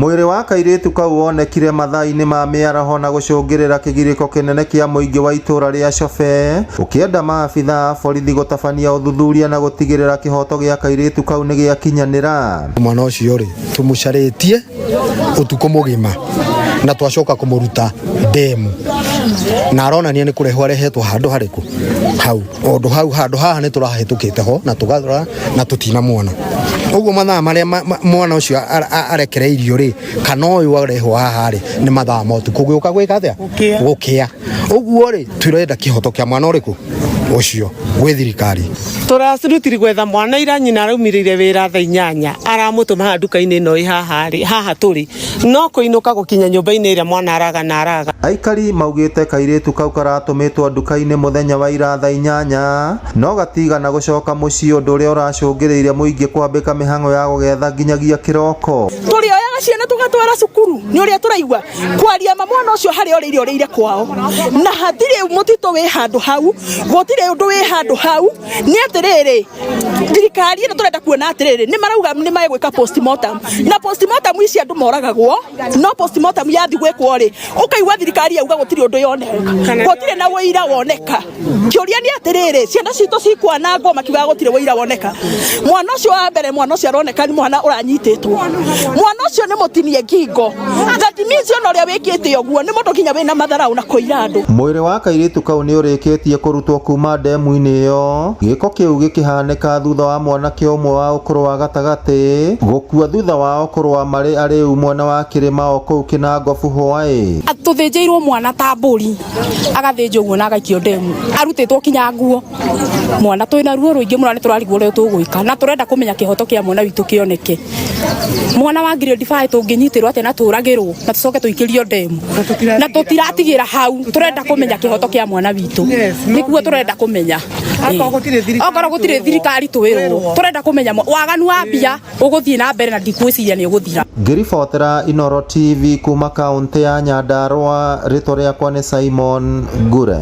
Mwiri wa kairitu kau wonekire mathaa-ini ma miaraho na gucungirira kigiriko kinene kia muingi wa itura ria Cobe ukienda maabitha borithi gutabania uthuthuria na gutigirira kihoto gia kairitu kau ni gia kinyanira. Mwana ucio ri tumucaritie utuko mugima na twacoka kumuruta demu na aronania ni kurehwa rehetwo handu hariku hau ondu hau handu haha ni turahitukite ho na tugathora na tutina muona uguo mathaa maria mwana ucio arekereirio ri kana uyu arehwo haha ri ni mathaa motu kugiuka gwika atia gukia uguo ri turenda kihoto kia mwana uriku ucio gwi thirikari turacirutiri gwetha mwana ira nyina raumirire wira thaa 8 aramutuma nduka-ini no haha ri haha turi no kuinuka gukinya nyumba-ini ira mwana araga aikari maugite kairitu kau karatumitwo nduka-ini muthenya wa ira thaa 8 no gatiga na gucoka mucii undu uria uracungiriire muingi kwambika mihango ya gugetha nginyagia kiroko turi oyaga ciana tugatwara cukuru ni uria turaigwa kwaria mwana ucio hari ore kwao na hatire mutito we handu hau gutire undu we handu hau ni atiriri thirikari ino turenda kuona atiriri ni marauga ni magwika postmortem na postmortem ici andu moragagwo no postmortem yathi gwekwo ri ukaigwa thirikari yauga gutire undu yoneka gutire na wira woneka kiuria ni atiriri ciana cito cikwanangwo makiuga gutire wira woneka mwana ucio wa mbere mwana ucio aroneka ni mwana uranyititwo mwana ucio ni mutinie ngingo that means ono ria wikite uguo ni mundu kinya wina matharau na kuira andu. Mwiri wa kairitu kau ni urikitie kurutwo kuma demu-ini iyo giko kiu gikihanika thutha wa mwanake umwe wa ukuru wa gatagati gukua thutha wa ukuru wa mari ari mwana wa kirima o kuu Kinangofu hwai tuthinjirwo mwana ta mburi agathinjwo guo na agaikio demu arutitwo kinya nguo mwana twina ruo ruingi mwana ni turarigwo ria tugwika na turenda kumenya kihoto kia mwana witu kioneke mwana wa grade 5 tunginyitirwo ate na turagirwo na tucoke tuikirio demu na tutiratigira hau turenda kumenya kihoto kia mwana witu nikuo turenda kumenya okorwo gutire thirikari twirwo turenda kumenya waganu wa mbia uguthie na mbere na ndikwiciria ni uguthira. Ngiribotera Inooro TV kuma kaunti ya Nyandarua, ritwa riakwa ni Simon Ngure.